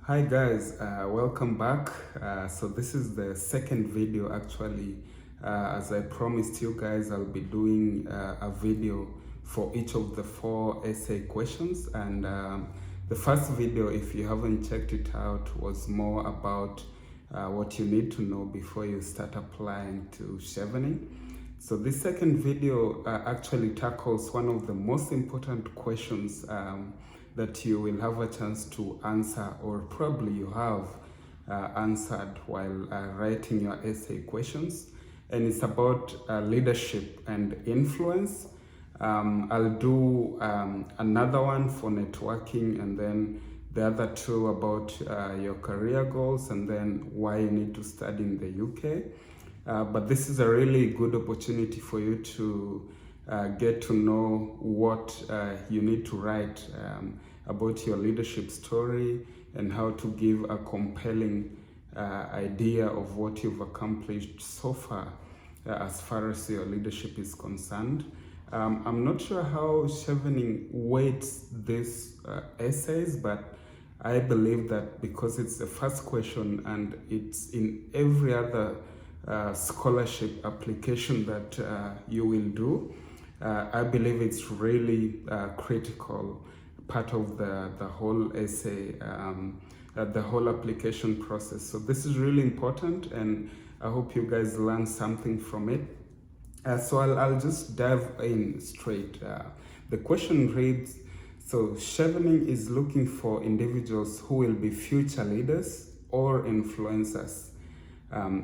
Hi guys, welcome back. So this is the second video actually. As I promised you guys, I'll be doing a video for each of the 4 essay questions. And the first video, if you haven't checked it out, was more about what you need to know before you start applying to Chevening. So this second video actually tackles one of the most important questions that you will have a chance to answer, or probably you have answered while writing your essay questions. And it's about leadership and influence. I'll do another one for networking, and then the other two about your career goals, and then why you need to study in the UK. But this is a really good opportunity for you to get to know what you need to write about your leadership story and how to give a compelling idea of what you've accomplished so far as far as your leadership is concerned. I'm not sure how Chevening weights these essays, but I believe that because it's the first question and it's in every other scholarship application that you will do, I believe it's really critical part of the whole essay, the whole application process. So this is really important, and I hope you guys learn something from it. So I'll just dive in straight. The question reads, so Chevening is looking for individuals who will be future leaders or influencers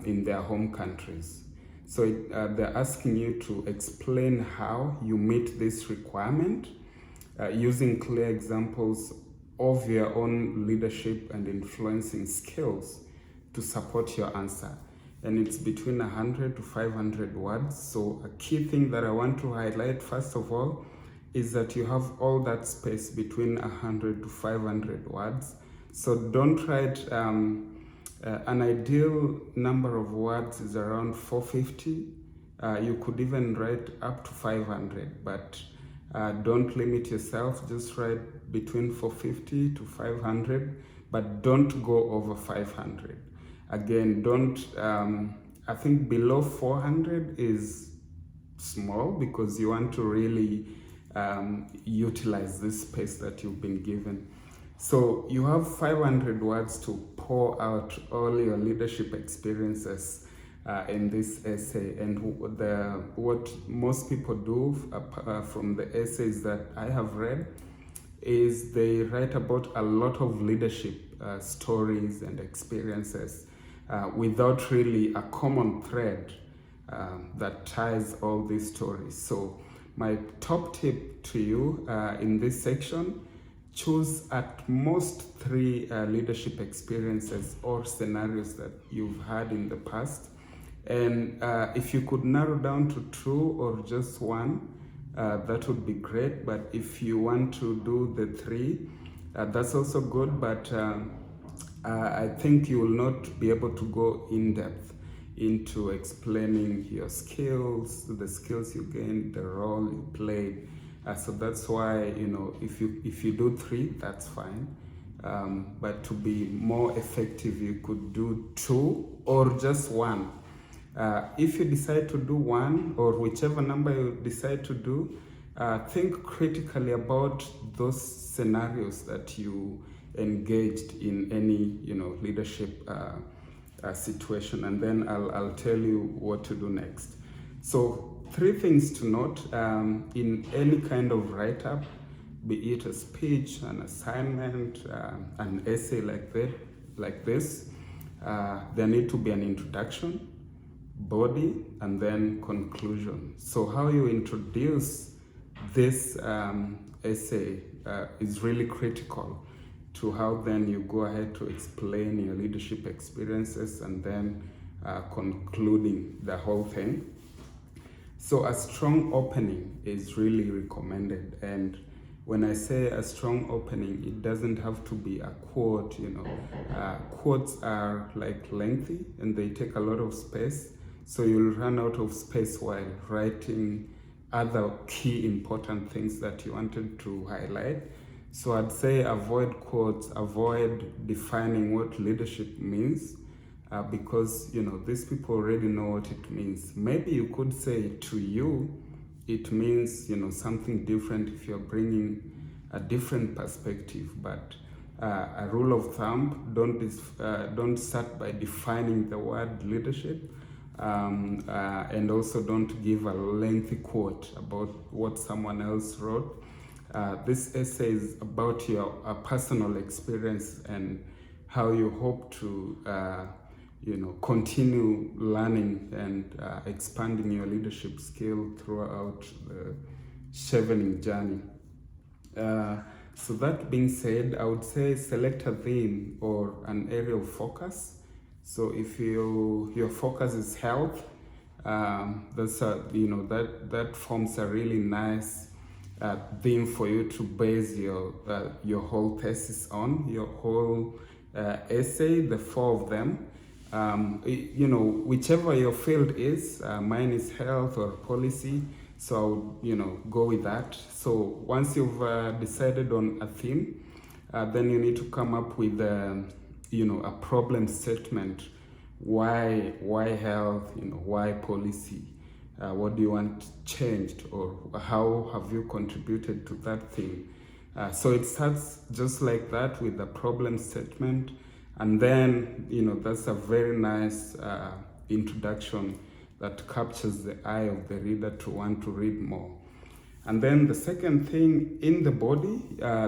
in their home countries. So they're asking you to explain how you meet this requirement using clear examples of your own leadership and influencing skills to support your answer. And it's between 100 to 500 words. So a key thing that I want to highlight first of all is that you have all that space between 100 to 500 words. So don't write, an ideal number of words is around 450. You could even write up to 500, but don't limit yourself. Just write between 450 to 500, but don't go over 500. Again, don't, I think below 400 is small because you want to really utilize this space that you've been given. So you have 500 words to pour out all your leadership experiences in this essay. And what most people do from the essays that I have read is they write about a lot of leadership stories and experiences without really a common thread that ties all these stories. So my top tip to you in this section: choose at most 3 leadership experiences or scenarios that you've had in the past. And if you could narrow down to 2 or just 1, that would be great. But if you want to do the 3, that's also good. But I think you will not be able to go in depth into explaining your skills, the skills you gained, the role you played. So that's why, you know, if you do 3, that's fine. But to be more effective, you could do 2 or just 1. If you decide to do 1, or whichever number you decide to do, think critically about those scenarios that you engaged in any, you know, leadership situation, and then I'll tell you what to do next. So 3 things to note in any kind of write-up, be it a speech, an assignment, an essay like this, there need to be an introduction, body, and then conclusion. So how you introduce this essay is really critical to how then you go ahead to explain your leadership experiences and then concluding the whole thing. So a strong opening is really recommended. And when I say a strong opening, it doesn't have to be a quote, you know. Quotes are like lengthy and they take a lot of space. So you'll run out of space while writing other key important things that you wanted to highlight. So I'd say avoid quotes, avoid defining what leadership means, because these people already know what it means. Maybe you could say to you, it means something different if you're bringing a different perspective. But a rule of thumb: don't start by defining the word leadership, and also don't give a lengthy quote about what someone else wrote. This essay is about your personal experience and how you hope to continue learning and expanding your leadership skill throughout the Chevening journey. So that being said, I would say select a theme or an area of focus. So if your focus is health, that forms a really nice theme for you to base your whole thesis on, your whole essay, the 4 of them. Whichever your field is, mine is health or policy, so I would go with that. So once you've decided on a theme, then you need to come up with a problem statement. Why health? Why policy? What do you want changed, or how have you contributed to that thing? So it starts just like that with the problem statement, and then that's a very nice introduction that captures the eye of the reader to want to read more. And then the second thing, in the body,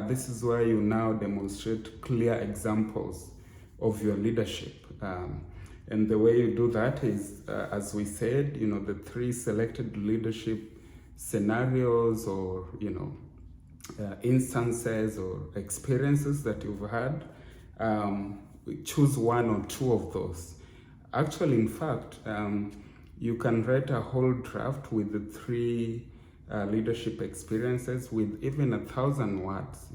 this is where you now demonstrate clear examples of your leadership. And the way you do that is, as we said, the 3 selected leadership scenarios or, instances or experiences that you've had. Choose 1 or 2 of those. Actually, in fact, you can write a whole draft with the 3 leadership experiences with even 1,000 words,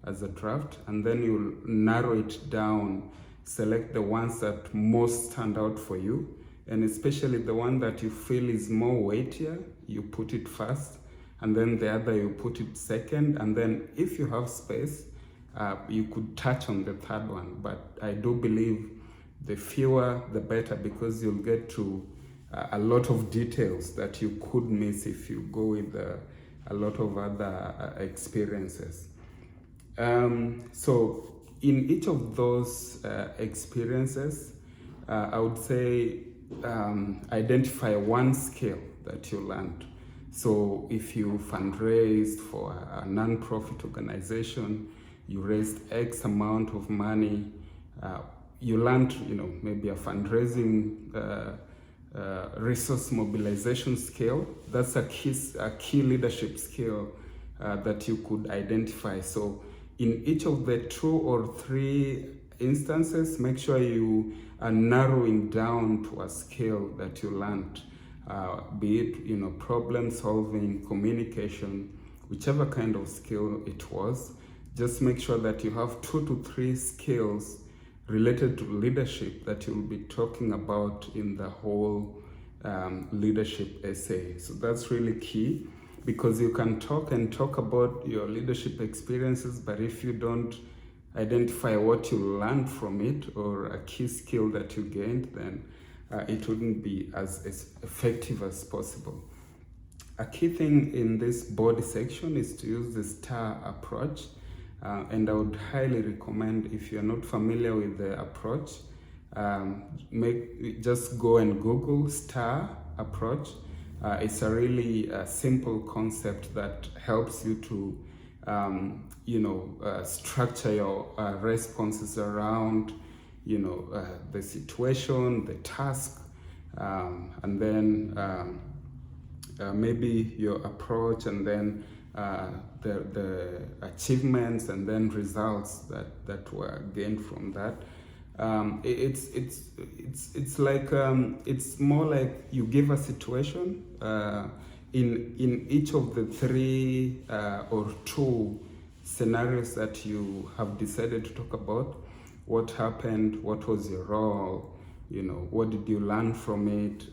as a draft, and then you'll narrow it down. Select the ones that most stand out for you, and especially the one that you feel is more weightier, you put it first, and then the other you put it second, and then if you have space, you could touch on the 3rd one. But I do believe the fewer the better, because you'll get to a lot of details that you could miss if you go with a lot of other experiences. So in each of those experiences, I would say identify 1 skill that you learned. So if you fundraised for a non-profit organization, you raised X amount of money, you learned, maybe a fundraising resource mobilization skill. That's a key leadership skill that you could identify. So in each of the 2 or 3 instances, make sure you are narrowing down to a skill that you learned, be it problem solving, communication, whichever kind of skill it was. Just make sure that you have 2 to 3 skills related to leadership that you'll be talking about in the whole leadership essay. So that's really key, because you can talk about your leadership experiences, but if you don't identify what you learned from it or a key skill that you gained, then it wouldn't be as effective as possible. A key thing in this body section is to use the STAR approach. And I would highly recommend, if you're not familiar with the approach, just go and Google STAR approach. It's a really simple concept that helps you to structure your responses around the situation, the task, and then maybe your approach, and then the achievements and then results that were gained from that. It's like it's more like you give a situation in each of the 3 or 2 scenarios that you have decided to talk about. What happened? What was your role? What did you learn from it?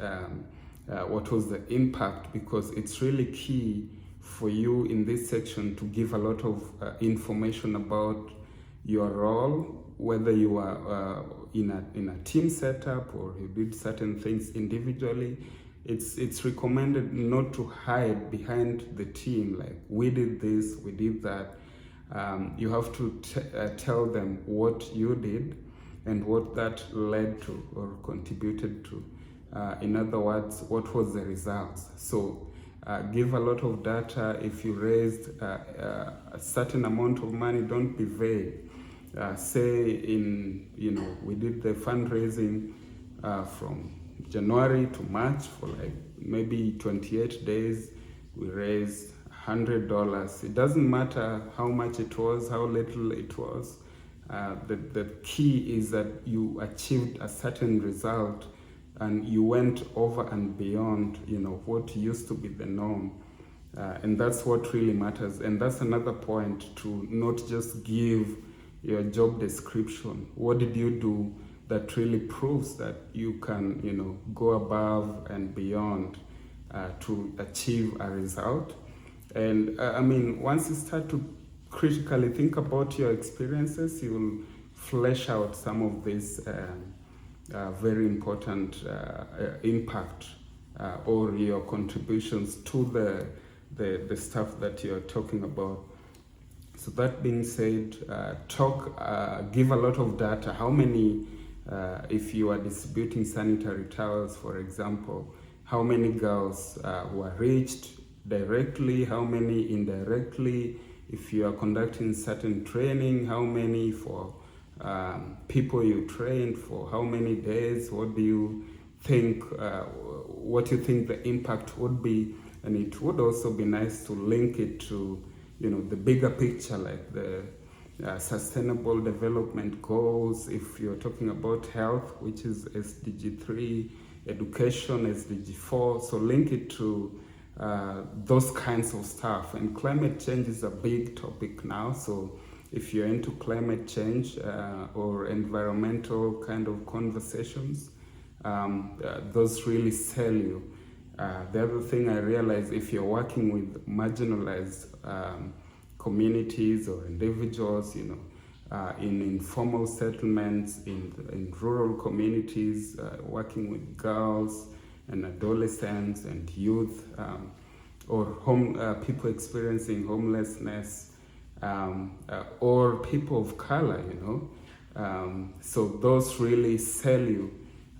What was the impact? Because it's really key for you in this section to give a lot of information about your role, whether you are in a team setup or you did certain things individually. It's recommended not to hide behind the team, like we did this, we did that. You have to tell them what you did and what that led to or contributed to. In other words, what was the results? So give a lot of data. If you raised a certain amount of money, don't be vague. Say we did the fundraising from January to March for like maybe 28 days. We raised $100. It doesn't matter how much it was, how little it was. The key is that you achieved a certain result and you went over and beyond, what used to be the norm. And that's what really matters. And that's another point, to not just give your job description. What did you do that really proves that you can, go above and beyond to achieve a result? And once you start to critically think about your experiences, you will flesh out some of these very important impact or your contributions to the stuff that you're talking about. So that being said, give a lot of data. How many, if you are distributing sanitary towels, for example, how many girls were reached directly, how many indirectly? If you are conducting certain training, how many for people you trained for, how many days? What do you think? What you think the impact would be? And it would also be nice to link it to, the bigger picture, like the sustainable development goals. If you're talking about health, which is SDG 3, education, SDG 4, so link it to those kinds of stuff. And climate change is a big topic now, so if you're into climate change or environmental kind of conversations, those really sell you. The other thing I realize, if you're working with marginalized communities or individuals, in informal settlements, in rural communities, working with girls and adolescents and youth, or people experiencing homelessness, or people of color, so those really sell you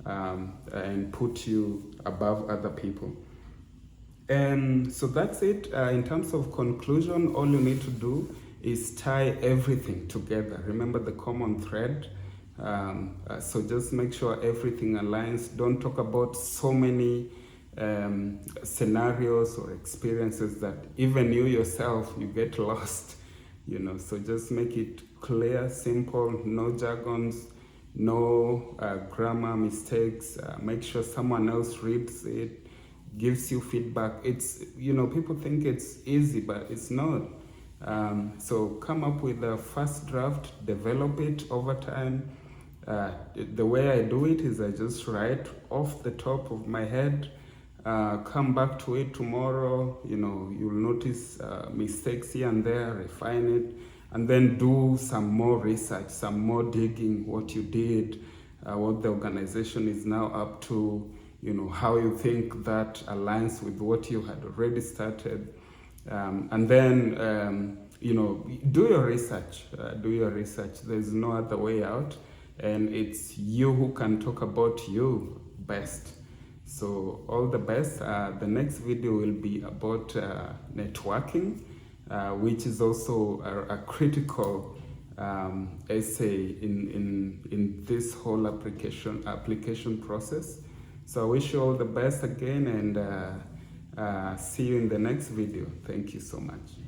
and put you above other people. And so that's it. In terms of conclusion, all you need to do is tie everything together. Remember the common thread. So just make sure everything aligns. Don't talk about so many scenarios or experiences that even you yourself, you get lost. So just make it clear, simple, no jargons, no grammar mistakes. Make sure someone else reads it, gives you feedback. It's, people think it's easy, but it's not. So come up with a first draft, develop it over time. The way I do it is I just write off the top of my head, come back to it tomorrow, you'll notice mistakes here and there, refine it, and then do some more research, some more digging, what you did, what the organization is now up to, how you think that aligns with what you had already started. And then, do your research. There's no other way out. And it's you who can talk about you best. So all the best. The next video will be about networking, which is also a critical essay in this whole application process. So I wish you all the best again, and see you in the next video. Thank you so much.